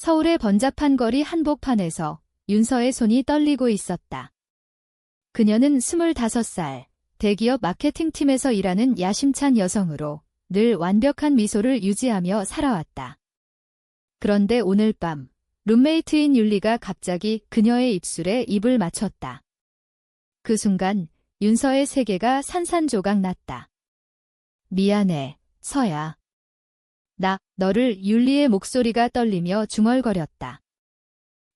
서울의 번잡한 거리 한복판에서 윤서의 손이 떨리고 있었다. 그녀는 25살, 대기업 마케팅팀에서 일하는 야심찬 여성으로 늘 완벽한 미소를 유지하며 살아왔다. 그런데 오늘 밤, 룸메이트인 율리가 갑자기 그녀의 입술에 입을 맞췄다. 그 순간 윤서의 세계가 산산조각 났다. 미안해, 서야. 너를 율리의 목소리가 떨리며 중얼거렸다.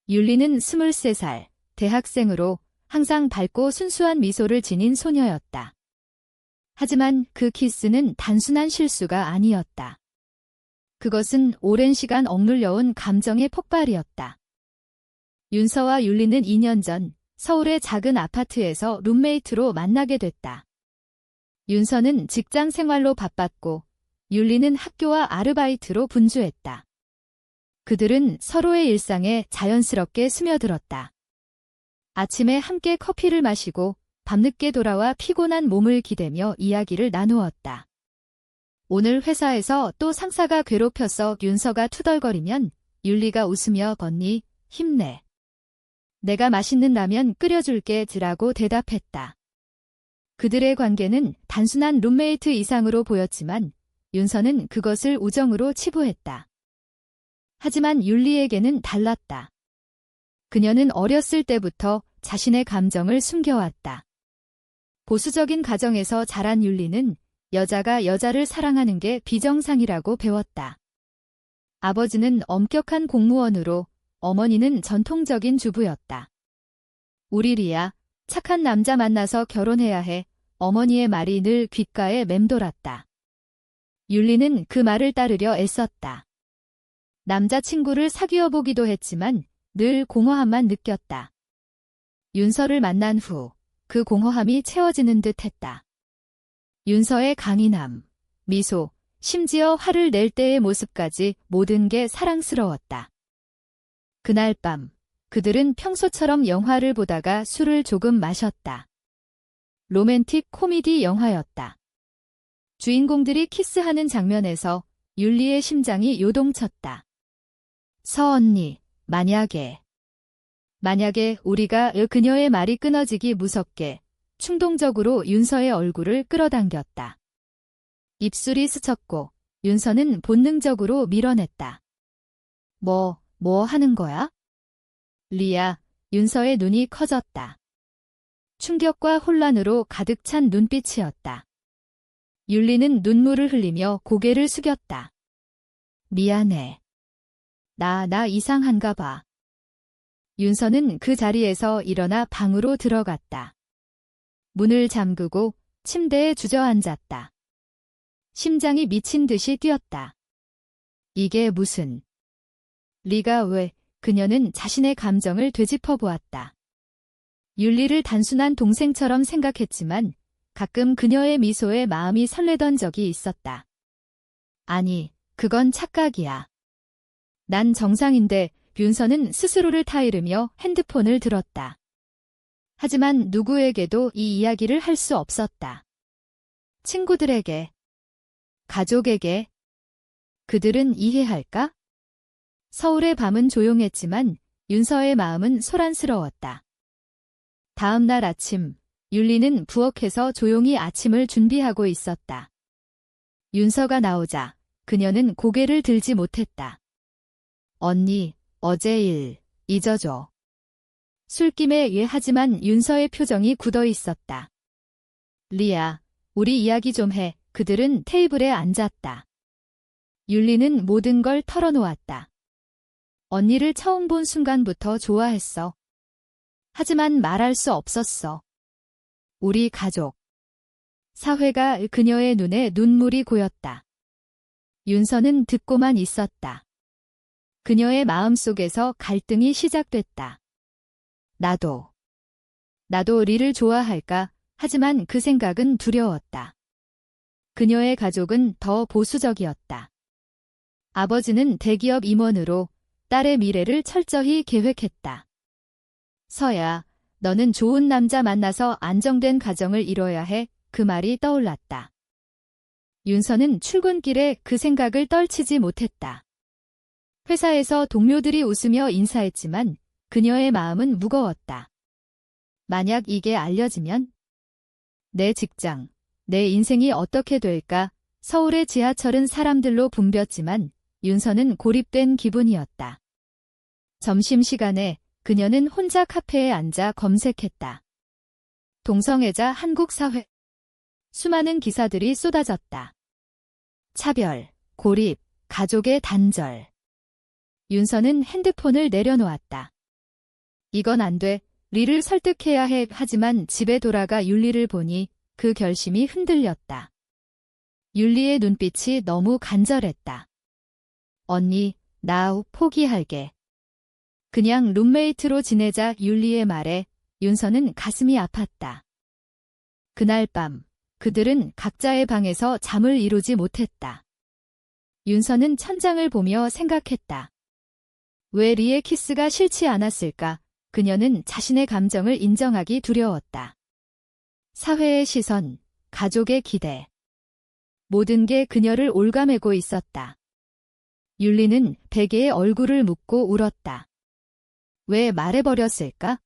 율리는 23살, 대학생으로 항상 밝고 순수한 미소를 지닌 소녀였다. 하지만 그 키스는 단순한 실수가 아니었다. 그것은 오랜 시간 억눌려온 감정의 폭발이었다. 윤서와 율리는 2년 전 서울의 작은 아파트에서 룸메이트로 만나게 됐다. 윤서는 직장 생활로 바빴고 율리는 학교와 아르바이트로 분주했다. 그들은 서로의 일상에 자연스럽게 스며들었다. 아침에 함께 커피를 마시고 밤늦게 돌아와 피곤한 몸을 기대며 이야기를 나누었다. 오늘 회사에서 또 상사가 괴롭혀서 윤서가 투덜거리면 율리가 웃으며 언니, 힘내. 내가 맛있는 라면 끓여줄게 라고 대답했다. 그들의 관계는 단순한 룸메이트 이상으로 보였지만 윤서는 그것을 우정으로 치부했다. 하지만 율리에게는 달랐다. 그녀는 어렸을 때부터 자신의 감정을 숨겨왔다. 보수적인 가정에서 자란 율리는 여자가 여자를 사랑하는 게 비정상이라고 배웠다. 아버지는 엄격한 공무원으로 어머니는 전통적인 주부였다. 우리 리아, 착한 남자 만나서 결혼해야 해. 어머니의 말이 늘 귓가에 맴돌았다. 율리는 그 말을 따르려 애썼다. 남자친구를 사귀어 보기도 했지만 늘 공허함만 느꼈다. 윤서를 만난 후 그 공허함이 채워지는 듯 했다. 윤서의 강인함, 미소, 심지어 화를 낼 때의 모습까지 모든 게 사랑스러웠다. 그날 밤, 그들은 평소처럼 영화를 보다가 술을 조금 마셨다. 로맨틱 코미디 영화였다. 주인공들이 키스하는 장면에서 율리의 심장이 요동쳤다. 서 언니, 만약에 우리가 그녀의 말이 끊어지기 무섭게 충동적으로 윤서의 얼굴을 끌어당겼다. 입술이 스쳤고 윤서는 본능적으로 밀어냈다. 뭐 하는 거야? 리아, 윤서의 눈이 커졌다. 충격과 혼란으로 가득 찬 눈빛이었다. 율리는 눈물을 흘리며 고개를 숙였다. 미안해. 나 이상한가 봐. 윤서는 그 자리에서 일어나 방으로 들어갔다. 문을 잠그고 침대에 주저앉았다. 심장이 미친 듯이 뛰었다. 이게 무슨... 리가 왜... 그녀는 자신의 감정을 되짚어 보았다. 율리를 단순한 동생처럼 생각했지만 가끔 그녀의 미소에 마음이 설레던 적이 있었다. 아니, 그건 착각이야. 난 정상인데 윤서는 스스로를 타이르며 핸드폰을 들었다. 하지만 누구에게도 이 이야기를 할 수 없었다. 친구들에게, 가족에게, 그들은 이해할까? 서울의 밤은 조용했지만 윤서의 마음은 소란스러웠다. 다음 날 아침, 율리는 부엌에서 조용히 아침을 준비하고 있었다. 윤서가 나오자 그녀는 고개를 들지 못했다. 언니, 어제 일 잊어줘. 술김에 하지만 윤서의 표정이 굳어 있었다. 리아, 우리 이야기 좀 해. 그들은 테이블에 앉았다. 율리는 모든 걸 털어놓았다. 언니를 처음 본 순간부터 좋아했어. 하지만 말할 수 없었어. 우리 가족. 사회가 그녀의 눈에 눈물이 고였다. 윤서는 듣고만 있었다. 그녀의 마음속에서 갈등이 시작됐다. 나도 리를 좋아할까? 하지만 그 생각은 두려웠다. 그녀의 가족은 더 보수적이었다. 아버지는 대기업 임원으로 딸의 미래를 철저히 계획했다. 서야, 너는 좋은 남자 만나서 안정된 가정을 이뤄야 해. 그 말이 떠올랐다. 윤서는 출근길에 그 생각을 떨치지 못했다. 회사에서 동료들이 웃으며 인사했지만 그녀의 마음은 무거웠다. 만약 이게 알려지면 내 직장, 내 인생이 어떻게 될까? 서울의 지하철은 사람들로 붐볐지만 윤서는 고립된 기분이었다. 점심시간에 그녀는 혼자 카페에 앉아 검색했다. 동성애자 한국 사회. 수많은 기사들이 쏟아졌다. 차별, 고립, 가족의 단절. 윤서는 핸드폰을 내려놓았다. 이건 안 돼. 리를 설득해야 해. 하지만 집에 돌아가 율리를 보니 그 결심이 흔들렸다. 율리의 눈빛이 너무 간절했다. 언니, 나 포기할게. 그냥 룸메이트로 지내자. 율리의 말에 윤서는 가슴이 아팠다. 그날 밤 그들은 각자의 방에서 잠을 이루지 못했다. 윤서는 천장을 보며 생각했다. 왜 리의 키스가 싫지 않았을까? 그녀는 자신의 감정을 인정하기 두려웠다. 사회의 시선, 가족의 기대. 모든 게 그녀를 올가매고 있었다. 율리는 베개에 얼굴을 묻고 울었다. 왜 말해버렸을까?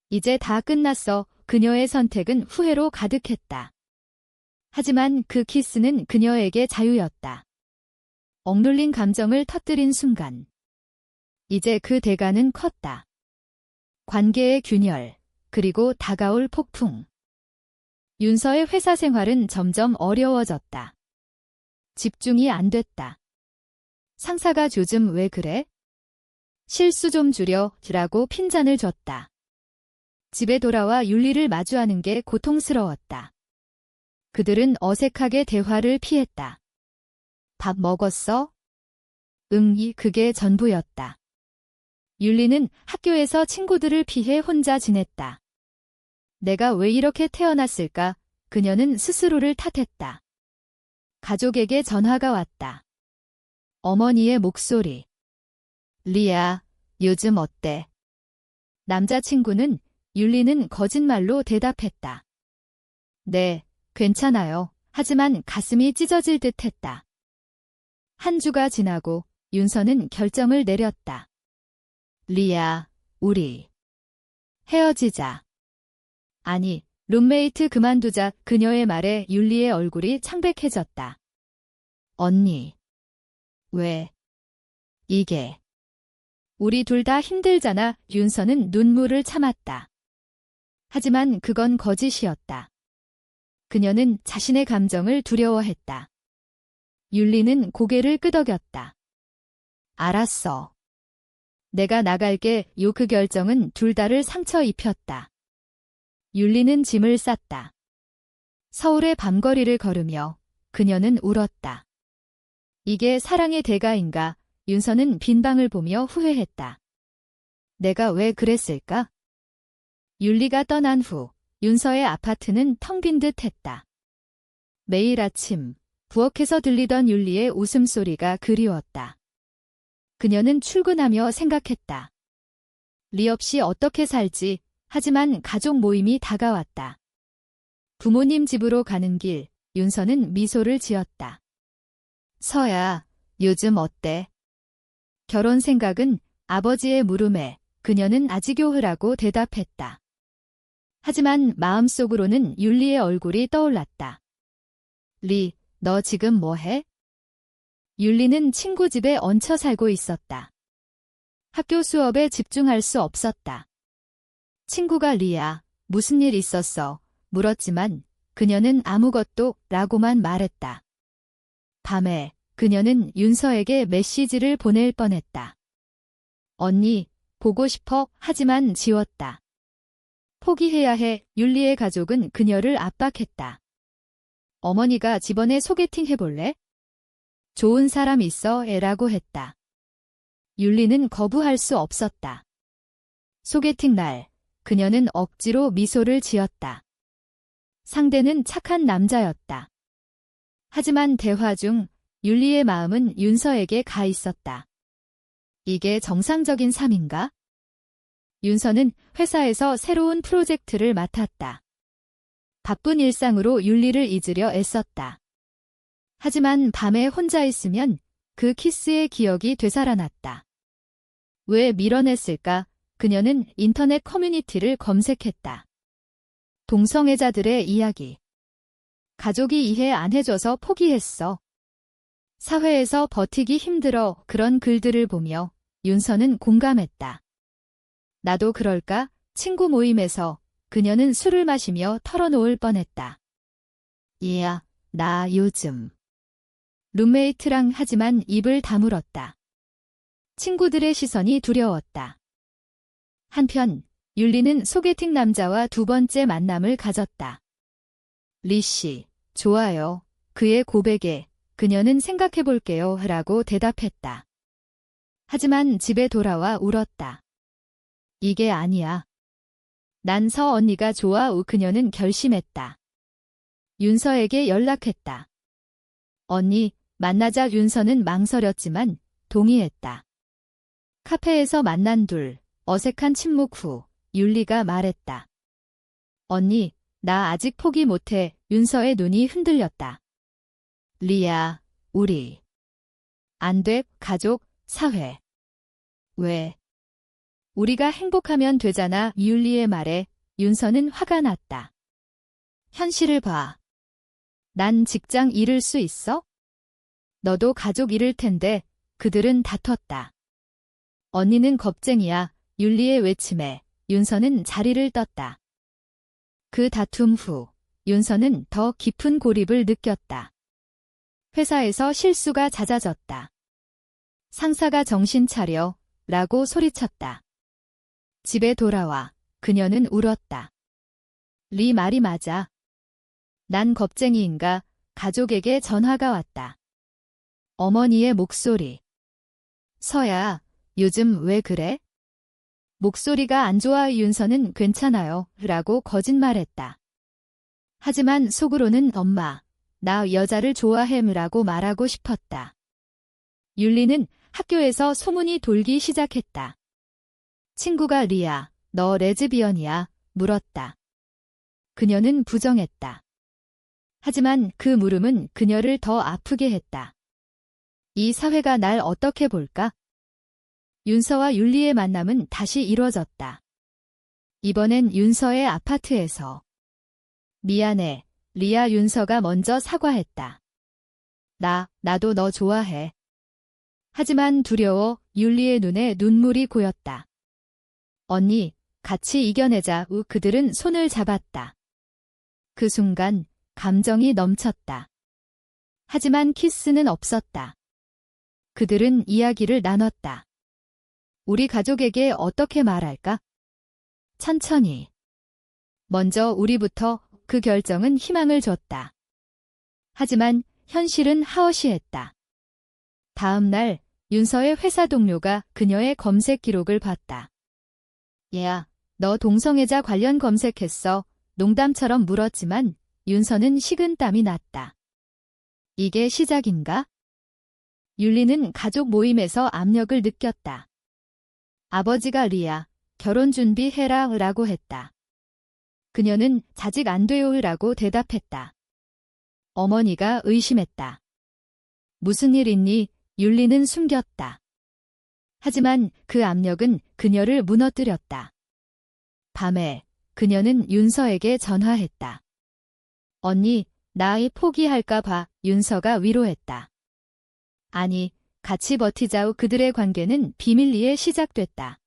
이제 다 끝났어. 그녀의 선택은 후회로 가득했다. 하지만 그 키스는 그녀에게 자유였다. 억눌린 감정을 터뜨린 순간. 이제 그 대가는 컸다. 관계의 균열, 그리고 다가올 폭풍. 윤서의 회사 생활은 점점 어려워졌다. 집중이 안 됐다. 상사가 요즘 왜 그래? 실수 좀 줄여, 라고 핀잔을 줬다. 집에 돌아와 율리를 마주하는 게 고통스러웠다. 그들은 어색하게 대화를 피했다. 밥 먹었어? 그게 전부였다. 율리는 학교에서 친구들을 피해 혼자 지냈다. 내가 왜 이렇게 태어났을까? 그녀는 스스로를 탓했다. 가족에게 전화가 왔다. 어머니의 목소리. 리아, 요즘 어때? 남자친구는 율리는 거짓말로 대답했다. 네, 괜찮아요. 하지만 가슴이 찢어질 듯 했다. 한 주가 지나고 윤서는 결정을 내렸다. 리아, 우리 헤어지자. 아니, 룸메이트 그만두자. 그녀의 말에 율리의 얼굴이 창백해졌다. 언니. 왜? 이게. 우리 둘 다 힘들잖아. 윤서는 눈물을 참았다. 하지만 그건 거짓이었다. 그녀는 자신의 감정을 두려워했다. 율리는 고개를 끄덕였다. 알았어. 내가 나갈게. 그 결정은 둘 다를 상처 입혔다. 율리는 짐을 쌌다. 서울의 밤거리를 걸으며 그녀는 울었다. 이게 사랑의 대가인가? 윤서는 빈 방을 보며 후회했다. 내가 왜 그랬을까? 율리가 떠난 후 윤서의 아파트는 텅 빈 듯 했다. 매일 아침 부엌에서 들리던 율리의 웃음소리가 그리웠다. 그녀는 출근하며 생각했다. 리 없이 어떻게 살지? 하지만 가족 모임이 다가왔다. 부모님 집으로 가는 길, 윤서는 미소를 지었다. 서야, 요즘 어때? 결혼 생각은? 아버지의 물음에 그녀는 아지교흐라고 대답했다. 하지만 마음속으로는 율리의 얼굴이 떠올랐다. 리, 너 지금 뭐 해? 율리는 친구 집에 얹혀 살고 있었다. 학교 수업에 집중할 수 없었다. 친구가 리야, 무슨 일 있었어? 물었지만 그녀는 아무것도 라고만 말했다. 밤에 그녀는 윤서에게 메시지를 보낼 뻔했다. 언니, 보고 싶어. 하지만 지웠다. 포기해야 해. 율리의 가족은 그녀를 압박했다. 어머니가 집원에 소개팅 해볼래? 좋은 사람 있어. 라고 했다. 율리는 거부할 수 없었다. 소개팅 날, 그녀는 억지로 미소를 지었다. 상대는 착한 남자였다. 하지만 대화 중 율리의 마음은 윤서에게 가 있었다. 이게 정상적인 삶인가? 윤서는 회사에서 새로운 프로젝트를 맡았다. 바쁜 일상으로 율리를 잊으려 애썼다. 하지만 밤에 혼자 있으면 그 키스의 기억이 되살아났다. 왜 밀어냈을까? 그녀는 인터넷 커뮤니티를 검색했다. 동성애자들의 이야기. 가족이 이해 안 해줘서 포기했어. 사회에서 버티기 힘들어. 그런 글들을 보며 윤서는 공감했다. 나도 그럴까? 친구 모임에서 그녀는 술을 마시며 털어놓을 뻔했다. 얘야, 나 요즘 룸메이트랑 하지만 입을 다물었다. 친구들의 시선이 두려웠다. 한편 율리는 소개팅 남자와 두 번째 만남을 가졌다. 리 씨, 좋아요. 그의 고백에 그녀는 생각해볼게요 라고 대답했다. 하지만 집에 돌아와 울었다. 이게 아니야. 난 서 언니가 좋아. 그녀는 결심했다. 윤서에게 연락했다. 언니, 만나자. 윤서는 망설였지만 동의했다. 카페에서 만난 둘, 어색한 침묵 후 율리가 말했다. 언니, 나 아직 포기 못해. 윤서의 눈이 흔들렸다. 리야, 우리 안 돼. 가족, 사회. 왜? 우리가 행복하면 되잖아. 율리의 말에 윤서는 화가 났다. 현실을 봐. 난 직장 잃을 수 있어? 너도 가족 잃을 텐데. 그들은 다퉜다. 언니는 겁쟁이야. 율리의 외침에 윤서는 자리를 떴다. 그 다툼 후 윤서는 더 깊은 고립을 느꼈다. 회사에서 실수가 잦아졌다. 상사가 정신 차려 라고 소리쳤다. 집에 돌아와 그녀는 울었다. 리 말이 맞아. 난 겁쟁이인가? 가족에게 전화가 왔다. 어머니의 목소리. 서야, 요즘 왜 그래? 목소리가 안 좋아. 윤서는 괜찮아요 라고 거짓말했다. 하지만 속으로는 엄마, 나 여자를 좋아해 라고 말하고 싶었다. 율리는 학교에서 소문이 돌기 시작했다. 친구가 리야, 너 레즈비언이야? 물었다. 그녀는 부정했다. 하지만 그 물음은 그녀를 더 아프게 했다. 이 사회가 날 어떻게 볼까? 윤서와 율리의 만남은 다시 이뤄졌다. 이번엔 윤서의 아파트에서. 미안해, 리야. 윤서가 먼저 사과했다. 나도 너 좋아해. 하지만 두려워. 율리의 눈에 눈물이 고였다. 언니, 같이 이겨내자. 그들은 손을 잡았다. 그 순간 감정이 넘쳤다. 하지만 키스는 없었다. 그들은 이야기를 나눴다. 우리 가족에게 어떻게 말할까? 천천히. 먼저 우리부터. 그 결정은 희망을 줬다. 하지만 현실은 하어시했다. 다음 날 윤서의 회사 동료가 그녀의 검색 기록을 봤다. 얘야, 너 동성애자 관련 검색했어? 농담처럼 물었지만 윤서는 식은땀이 났다. 이게 시작인가? 율리는 가족 모임에서 압력을 느꼈다. 아버지가 리야, 결혼 준비해라 라고 했다. 그녀는 아직 안 돼요 라고 대답했다. 어머니가 의심했다. 무슨 일 있니? 율리는 숨겼다. 하지만 그 압력은 그녀를 무너뜨렸다. 밤에 그녀는 윤서에게 전화했다. 언니, 나 아이 포기할까 봐. 윤서가 위로했다. 아니, 같이 버티자. 그들의 관계는 비밀리에 시작됐다.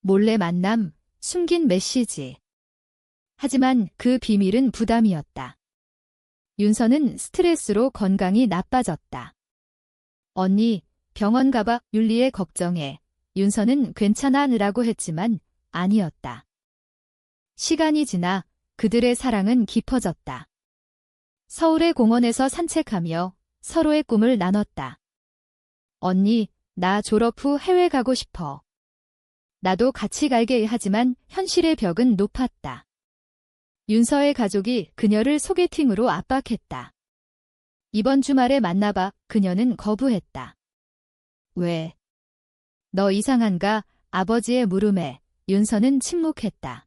몰래 만남, 숨긴 메시지. 하지만 그 비밀은 부담이었다. 윤서는 스트레스로 건강이 나빠졌다. 언니, 병원 가봐. 율리의 걱정에 윤서는 괜찮아라고 했지만 아니었다. 시간이 지나 그들의 사랑은 깊어졌다. 서울의 공원에서 산책하며 서로의 꿈을 나눴다. 언니, 나 졸업 후 해외 가고 싶어. 나도 같이 갈게. 하지만 현실의 벽은 높았다. 윤서의 가족이 그녀를 소개팅으로 압박했다. 이번 주말에 만나봐. 그녀는 거부했다. 왜? 너 이상한가? 아버지의 물음에 윤서는 침묵했다.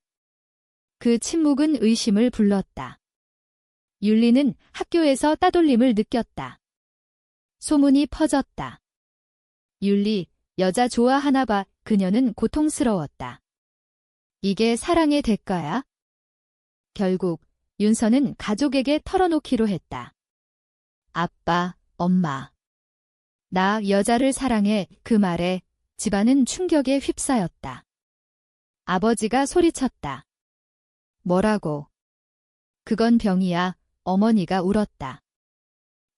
그 침묵은 의심을 불렀다. 율리는 학교에서 따돌림을 느꼈다. 소문이 퍼졌다. 율리, 여자 좋아하나 봐. 그녀는 고통스러웠다. 이게 사랑의 대가야? 결국 윤서는 가족에게 털어놓기로 했다. 아빠, 엄마. 나 여자를 사랑해. 그 말에 집안은 충격에 휩싸였다. 아버지가 소리쳤다. 뭐라고? 그건 병이야. 어머니가 울었다.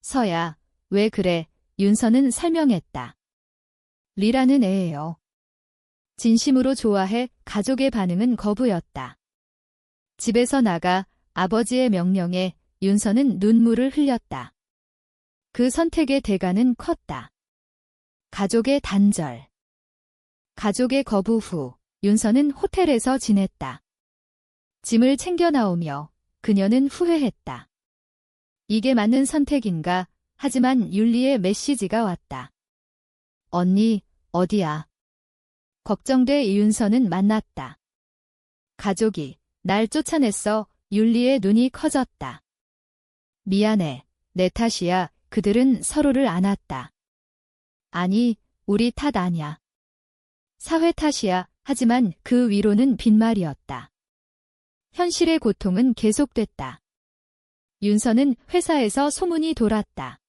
서야, 왜 그래? 윤서는 설명했다. 리라는 애예요. 진심으로 좋아해. 가족의 반응은 거부였다. 집에서 나가. 아버지의 명령에 윤서는 눈물을 흘렸다. 그 선택의 대가는 컸다. 가족의 단절. 가족의 거부 후 윤서는 호텔에서 지냈다. 짐을 챙겨 나오며 그녀는 후회했다. 이게 맞는 선택인가? 하지만 율리의 메시지가 왔다. 언니, 어디야? 걱정돼. 윤서는 만났다. 가족이 날 쫓아냈어. 율리의 눈이 커졌다. 미안해. 내 탓이야. 그들은 서로를 안았다. 아니, 우리 탓 아냐. 사회 탓이야. 하지만 그 위로는 빈말이었다. 현실의 고통은 계속됐다. 윤서는 회사에서 소문이 돌았다.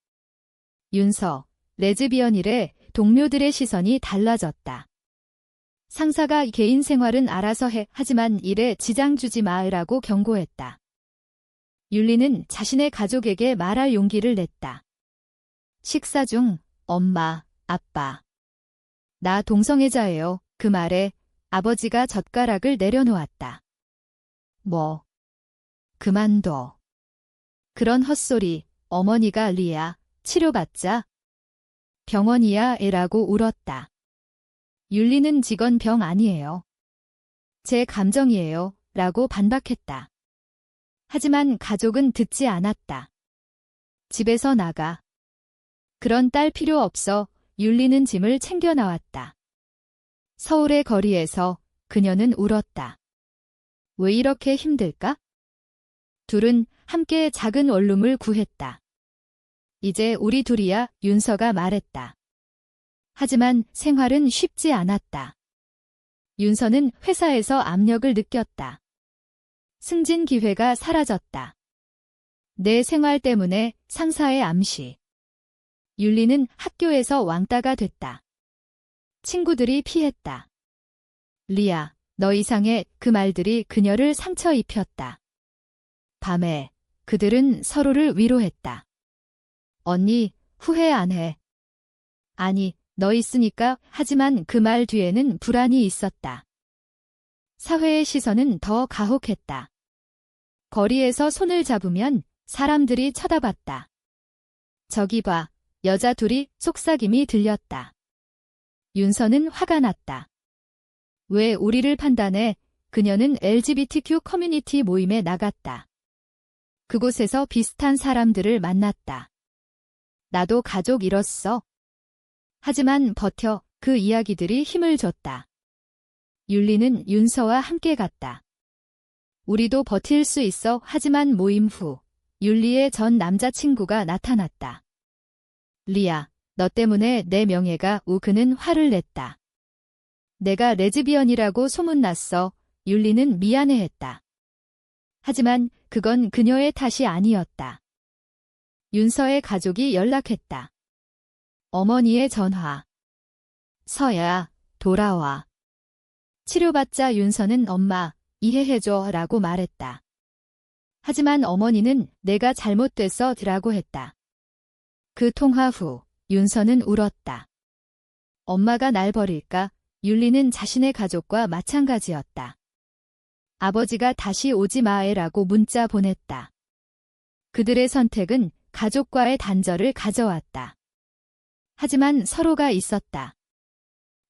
윤서, 레즈비언이래. 동료들의 시선이 달라졌다. 상사가 개인 생활은 알아서 해. 하지만 일에 지장 주지 마라고 경고했다. 율리는 자신의 가족에게 말할 용기를 냈다. 식사 중, 엄마, 아빠. 나 동성애자예요. 그 말에 아버지가 젓가락을 내려놓았다. 뭐? 그만둬. 그런 헛소리. 어머니가 리야, 치료받자. 병원이야 애라고 울었다. 율리는 직원 병 아니에요. 제 감정이에요. 라고 반박했다. 하지만 가족은 듣지 않았다. 집에서 나가. 그런 딸 필요 없어. 율리는 짐을 챙겨 나왔다. 서울의 거리에서 그녀는 울었다. 왜 이렇게 힘들까? 둘은 함께 작은 원룸을 구했다. 이제 우리 둘이야. 윤서가 말했다. 하지만 생활은 쉽지 않았다. 윤서는 회사에서 압력을 느꼈다. 승진 기회가 사라졌다. 내 생활 때문에 상사의 암시. 율리는 학교에서 왕따가 됐다. 친구들이 피했다. 리야, 너 이상해. 그 말들이 그녀를 상처 입혔다. 밤에 그들은 서로를 위로했다. 언니, 후회 안 해. 아니, 너 있으니까. 하지만 그 말 뒤에는 불안이 있었다. 사회의 시선은 더 가혹했다. 거리에서 손을 잡으면 사람들이 쳐다봤다. 저기 봐, 여자 둘이. 속삭임이 들렸다. 윤서는 화가 났다. 왜 우리를 판단해? 그녀는 LGBTQ 커뮤니티 모임에 나갔다. 그곳에서 비슷한 사람들을 만났다. 나도 가족 잃었어. 하지만 버텨. 그 이야기들이 힘을 줬다. 율리는 윤서와 함께 갔다. 우리도 버틸 수 있어. 하지만 모임 후 율리의 전 남자친구가 나타났다. 리야, 너 때문에 내 명예가. 그는 화를 냈다. 내가 레즈비언이라고 소문났어. 율리는 미안해했다. 하지만 그건 그녀의 탓이 아니었다. 윤서의 가족이 연락했다. 어머니의 전화. 서야, 돌아와. 치료받자. 윤서는 엄마, 이해해줘 라고 말했다. 하지만 어머니는 내가 잘못됐어 라고 했다. 그 통화 후 윤서는 울었다. 엄마가 날 버릴까? 율리는 자신의 가족과 마찬가지였다. 아버지가 다시 오지 마라고 문자 보냈다. 그들의 선택은 가족과의 단절을 가져왔다. 하지만 서로가 있었다.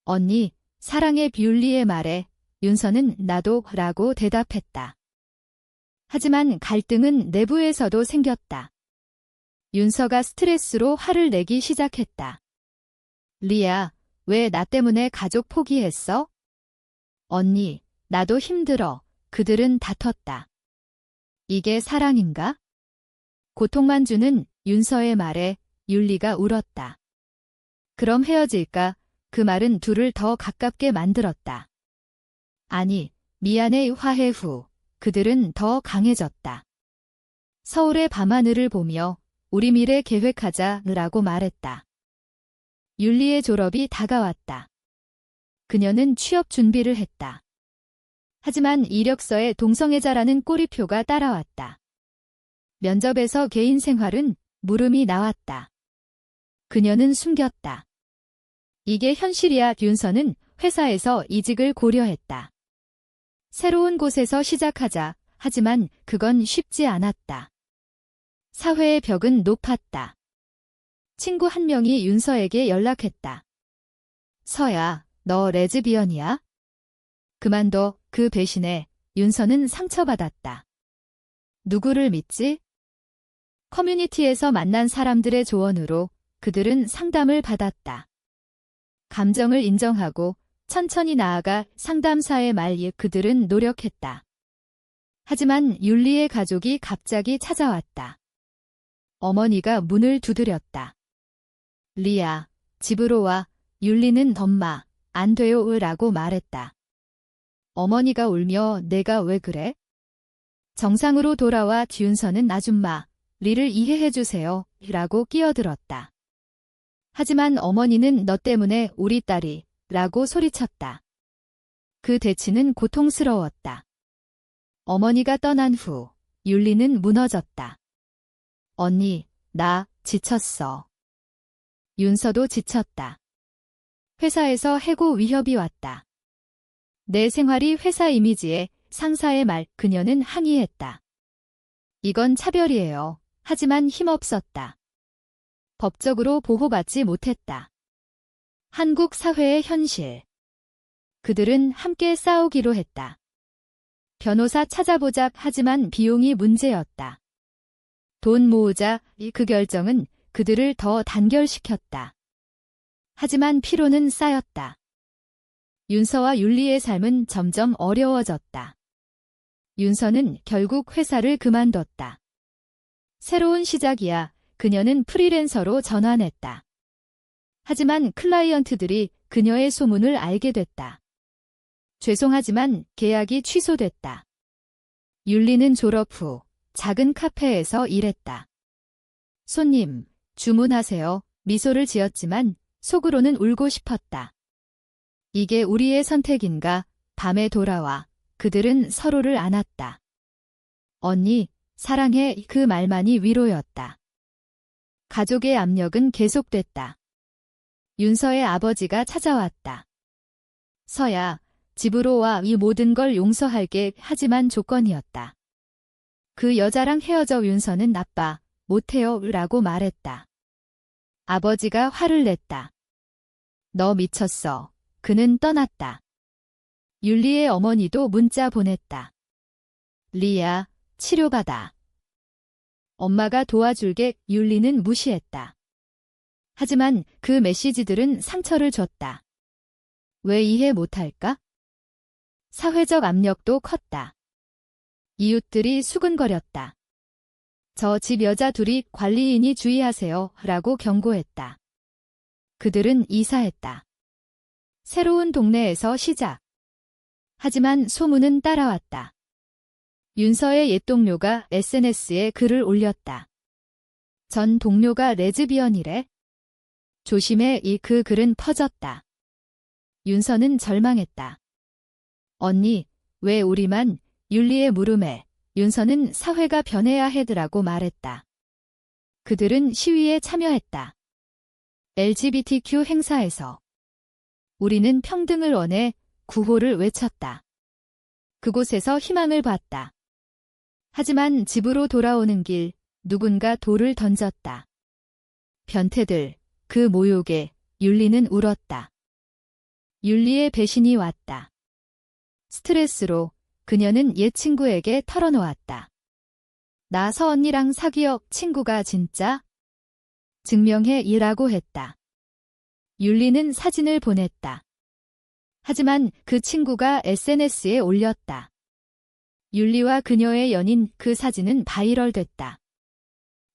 언니, 사랑해. 율리의 말에 윤서는 나도 라고 대답했다. 하지만 갈등은 내부에서도 생겼다. 윤서가 스트레스로 화를 내기 시작했다. 리야, 왜 나 때문에 가족 포기했어? 언니, 나도 힘들어. 그들은 다퉜다. 이게 사랑인가? 고통만 주는 윤서의 말에 율리가 울었다. 그럼 헤어질까? 그 말은 둘을 더 가깝게 만들었다. 아니, 미안해 화해 후 그들은 더 강해졌다. 서울의 밤하늘을 보며 우리 미래 계획하자라고 말했다. 율리의 졸업이 다가왔다. 그녀는 취업 준비를 했다. 하지만 이력서에 동성애자라는 꼬리표가 따라왔다. 면접에서 개인 생활은 물음이 나왔다. 그녀는 숨겼다. 이게 현실이야. 윤서는 회사에서 이직을 고려했다. 새로운 곳에서 시작하자. 하지만 그건 쉽지 않았다. 사회의 벽은 높았다. 친구 한 명이 윤서에게 연락했다. 서야, 너 레즈비언이야? 그만둬. 그 배신에 윤서는 상처받았다. 누구를 믿지? 커뮤니티에서 만난 사람들의 조언으로 그들은 상담을 받았다. 감정을 인정하고 천천히 나아가 상담사의 말에 그들은 노력했다. 하지만 율리의 가족이 갑자기 찾아왔다. 어머니가 문을 두드렸다. 리아, 집으로 와. 율리는 엄마, 안 돼요 라고 말했다. 어머니가 울며 내가 왜 그래? 정상으로 돌아와 윤서는 아줌마, 리를 이해해주세요 라고 끼어들었다. 하지만 어머니는 너 때문에 우리 딸이 라고 소리쳤다. 그 대치는 고통스러웠다. 어머니가 떠난 후 율리는 무너졌다. 언니, 나 지쳤어. 윤서도 지쳤다. 회사에서 해고 위협이 왔다. 내 생활이 회사 이미지에 상사의 말 그녀는 항의했다. 이건 차별이에요. 하지만 힘없었다. 법적으로 보호받지 못했다. 한국 사회의 현실. 그들은 함께 싸우기로 했다. 변호사 찾아보자. 하지만 비용이 문제였다. 돈 모으자. 그 결정은 그들을 더 단결시켰다. 하지만 피로는 쌓였다. 윤서와 율리의 삶은 점점 어려워졌다. 윤서는 결국 회사를 그만뒀다. 새로운 시작이야. 그녀는 프리랜서로 전환했다. 하지만 클라이언트들이 그녀의 소문을 알게 됐다. 죄송하지만 계약이 취소됐다. 율리는 졸업 후 작은 카페에서 일했다. 손님, 주문하세요. 미소를 지었지만 속으로는 울고 싶었다. 이게 우리의 선택인가? 밤에 돌아와 그들은 서로를 안았다. 언니, 사랑해. 그 말만이 위로였다. 가족의 압력은 계속됐다. 윤서의 아버지가 찾아왔다. 서야, 집으로 와. 이 모든 걸 용서할게. 하지만 조건이었다. 그 여자랑 헤어져. 윤서는 아빠, 못해요 라고 말했다. 아버지가 화를 냈다. 너 미쳤어. 그는 떠났다. 율리의 어머니도 문자 보냈다. 리아, 치료받아. 엄마가 도와줄게. 율리는 무시했다. 하지만 그 메시지들은 상처를 줬다. 왜 이해 못할까? 사회적 압력도 컸다. 이웃들이 수근거렸다. 저 집 여자 둘이 관리인이 주의하세요 라고 경고했다. 그들은 이사했다. 새로운 동네에서 시작. 하지만 소문은 따라왔다. 윤서의 옛 동료가 SNS에 글을 올렸다. 전 동료가 레즈비언이래. 조심해. 그 글은 퍼졌다. 윤서는 절망했다. 언니, 왜 우리만? 율리의 물음에 윤서는 사회가 변해야 해드라고 말했다. 그들은 시위에 참여했다. LGBTQ 행사에서 우리는 평등을 원해 구호를 외쳤다. 그곳에서 희망을 봤다. 하지만 집으로 돌아오는 길 누군가 돌을 던졌다. 변태들, 그 모욕에 율리는 울었다. 율리의 배신이 왔다. 스트레스로 그녀는 옛 친구에게 털어놓았다. 나 서 언니랑 사귀어. 친구가 진짜? 증명해. 이라고 했다. 율리는 사진을 보냈다. 하지만 그 친구가 SNS에 올렸다. 율리와 그녀의 연인 그 사진은 바이럴됐다.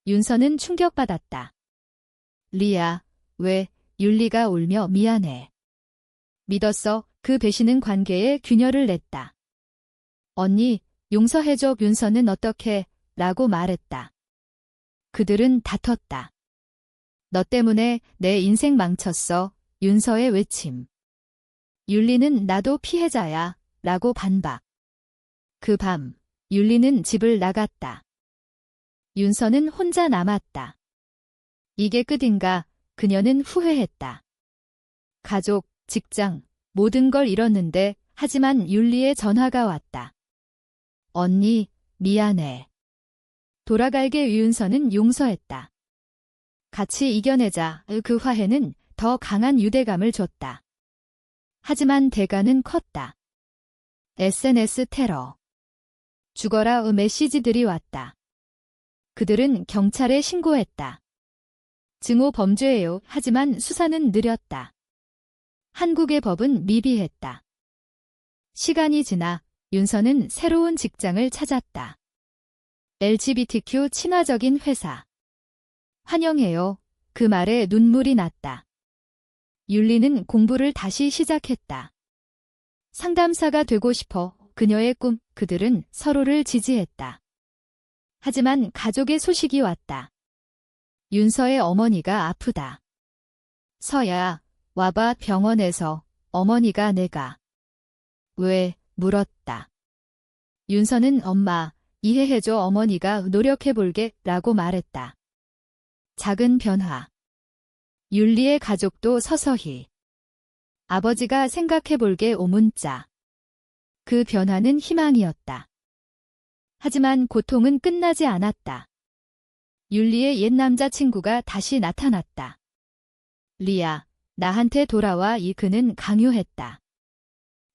윤서는 충격받았다. 리아, 왜, 율리가 울며 미안해. 믿었어. 그 배신은 관계에 균열을 냈다. 언니, 용서해줘. 윤서는 어떻게? 라고 말했다. 그들은 다퉜다. 너 때문에 내 인생 망쳤어. 윤서의 외침. 율리는 나도 피해자야. 라고 반박. 그 밤, 율리는 집을 나갔다. 윤서는 혼자 남았다. 이게 끝인가? 그녀는 후회했다. 가족, 직장, 모든 걸 잃었는데 하지만 율리의 전화가 왔다. 언니, 미안해. 돌아갈게. 윤서는 용서했다. 같이 이겨내자. 그 화해는 더 강한 유대감을 줬다. 하지만 대가는 컸다. SNS 테러. 죽어라. 메시지들이 왔다. 그들은 경찰에 신고했다. 증오 범죄예요. 하지만 수사는 느렸다. 한국의 법은 미비했다. 시간이 지나 윤서는 새로운 직장을 찾았다. LGBTQ 친화적인 회사. 환영해요. 그 말에 눈물이 났다. 율리는 공부를 다시 시작했다. 상담사가 되고 싶어. 그녀의 꿈. 그들은 서로를 지지했다. 하지만 가족의 소식이 왔다. 윤서의 어머니가 아프다. 서야, 와봐. 병원에서. 어머니가 내가. 왜? 물었다. 윤서는 엄마, 이해해줘. 어머니가 노력해볼게. 라고 말했다. 작은 변화. 율리의 가족도 서서히. 아버지가 생각해볼게. 오문자. 그 변화는 희망이었다. 하지만 고통은 끝나지 않았다. 율리의 옛 남자친구가 다시 나타났다. 리아, 나한테 돌아와. 그는 강요했다.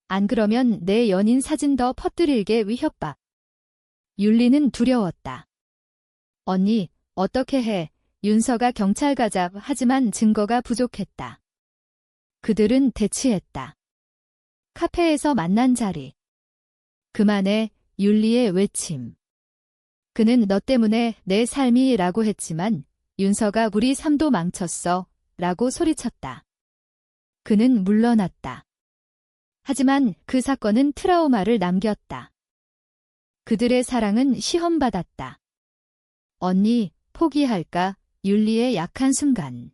안 그러면 내 연인 사진 더 퍼뜨릴게. 협박. 율리는 두려웠다. 언니, 어떻게 해? 윤서가 경찰 가자. 하지만 증거가 부족했다. 그들은 대치했다. 카페에서 만난 자리. 그만해. 율리의 외침. 그는 너 때문에 내 삶이 라고 했지만 윤서가 우리 삶도 망쳤어. 라고 소리쳤다. 그는 물러났다. 하지만 그 사건은 트라우마를 남겼다. 그들의 사랑은 시험받았다. 언니, 포기할까? 율리의 약한 순간.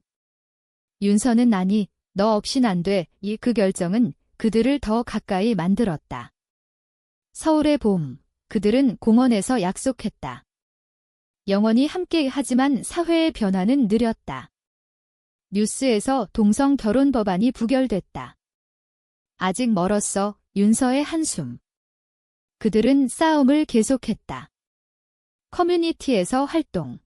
윤서는 아니, 너 없인 안 돼. 그 결정은 그들을 더 가까이 만들었다. 서울의 봄, 그들은 공원에서 약속했다. 영원히 함께. 하지만 사회의 변화는 느렸다. 뉴스에서 동성 결혼 법안이 부결됐다. 아직 멀었어. 윤서의 한숨. 그들은 싸움을 계속했다. 커뮤니티에서 활동.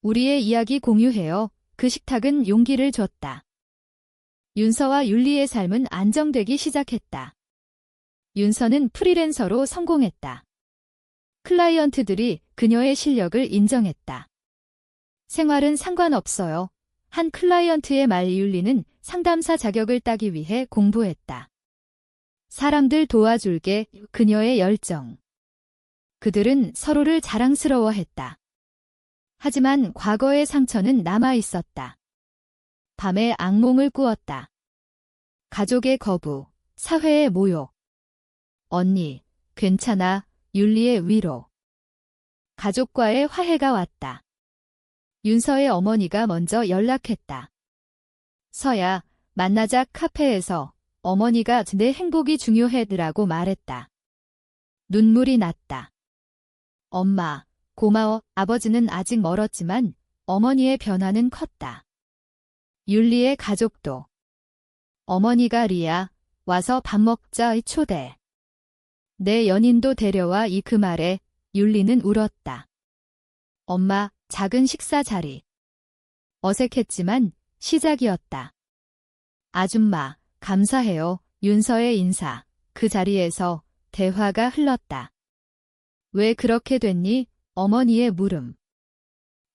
우리의 이야기 공유해요. 그 식탁은 용기를 줬다. 윤서와 율리의 삶은 안정되기 시작했다. 윤서는 프리랜서로 성공했다. 클라이언트들이 그녀의 실력을 인정했다. 생활은 상관없어요. 한 클라이언트의 말. 율리는 상담사 자격을 따기 위해 공부했다. 사람들 도와줄게. 그녀의 열정. 그들은 서로를 자랑스러워했다. 하지만 과거의 상처는 남아 있었다. 밤에 악몽을 꾸었다. 가족의 거부, 사회의 모욕. 언니, 괜찮아. 율리의 위로. 가족과의 화해가 왔다. 윤서의 어머니가 먼저 연락했다. 서야, 만나자. 카페에서. 어머니가 내 행복이 중요해라고 말했다. 눈물이 났다. 엄마, 고마워. 아버지는 아직 멀었지만 어머니의 변화는 컸다. 율리의 가족도. 어머니가 리아, 와서 밥 먹자의 초대. 내 연인도 데려와. 그 말에 율리는 울었다. 엄마, 작은 식사 자리. 어색했지만 시작이었다. 아줌마, 감사해요. 윤서의 인사. 그 자리에서 대화가 흘렀다. 왜 그렇게 됐니? 어머니의 물음.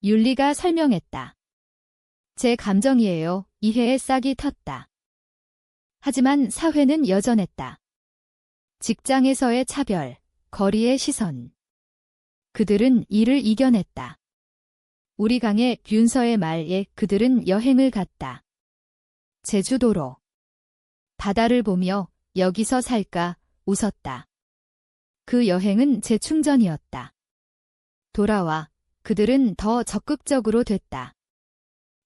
율리가 설명했다. 제 감정이에요. 이해의 싹이 텄다. 하지만 사회는 여전했다. 직장에서의 차별, 거리의 시선. 그들은 이를 이겨냈다. 우리 강의 윤서의 말에 그들은 여행을 갔다. 제주도로. 바다를 보며 여기서 살까 웃었다. 그 여행은 재충전이었다. 돌아와 그들은 더 적극적으로 됐다.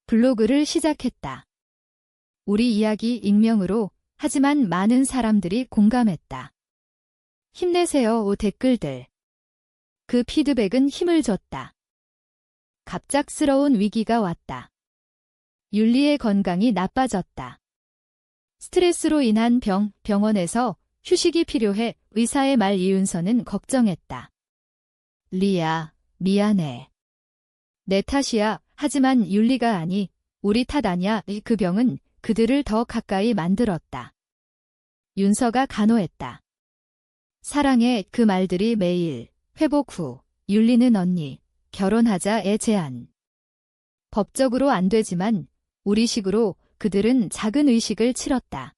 블로그를 시작했다. 우리 이야기 익명으로 하지만 많은 사람들이 공감했다. 힘내세요 댓글들. 그 피드백은 힘을 줬다. 갑작스러운 위기가 왔다. 율리의 건강이 나빠졌다. 스트레스로 인한 병원에서 휴식이 필요해 의사의 말 이윤서는 걱정했다. 리아, 미안해. 내 탓이야. 하지만 율리가 아니, 우리 탓 아냐. 그 병은 그들을 더 가까이 만들었다. 윤서가 간호했다. 사랑해. 그 말들이 매일. 회복 후 율리는 언니, 결혼하자의 제안. 법적으로 안 되지만 우리식으로 그들은 작은 의식을 치렀다.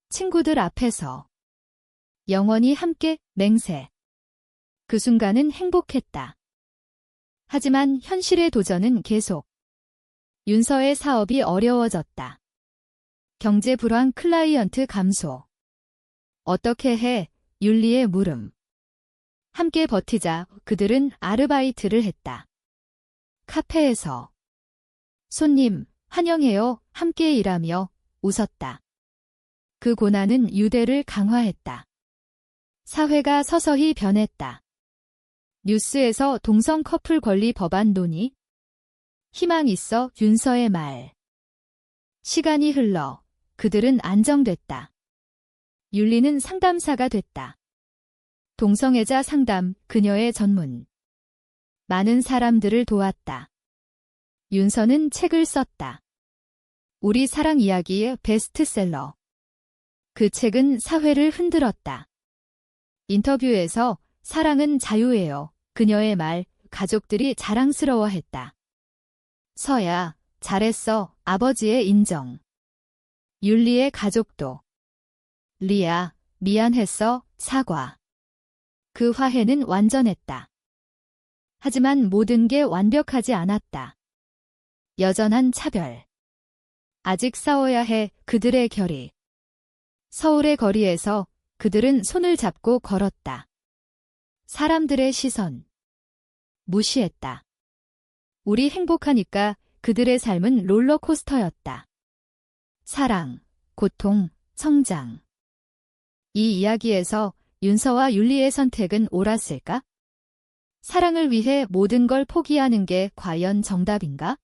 친구들 앞에서. 영원히 함께 맹세. 그 순간은 행복했다. 하지만 현실의 도전은 계속. 윤서의 사업이 어려워졌다. 경제 불황 클라이언트 감소. 어떻게 해? 율리의 물음. 함께 버티자. 그들은 아르바이트를 했다. 카페에서. 손님, 환영해요. 함께 일하며 웃었다. 그 고난은 유대를 강화했다. 사회가 서서히 변했다. 뉴스에서 동성 커플 권리 법안 논의. 희망 있어 윤서의 말. 시간이 흘러 그들은 안정됐다. 율리는 상담사가 됐다. 동성애자 상담, 그녀의 전문. 많은 사람들을 도왔다. 윤서는 책을 썼다. 우리 사랑 이야기의 베스트셀러. 그 책은 사회를 흔들었다. 인터뷰에서 사랑은 자유예요. 그녀의 말, 가족들이 자랑스러워했다. 서야, 잘했어. 아버지의 인정. 율리의 가족도. 리아, 미안했어. 사과. 그 화해는 완전했다. 하지만 모든 게 완벽하지 않았다. 여전한 차별. 아직 싸워야 해. 그들의 결의. 서울의 거리에서 그들은 손을 잡고 걸었다. 사람들의 시선. 무시했다. 우리 행복하니까. 그들의 삶은 롤러코스터였다. 사랑, 고통, 성장. 이 이야기에서 윤서와 율리의 선택은 옳았을까? 사랑을 위해 모든 걸 포기하는 게 과연 정답인가?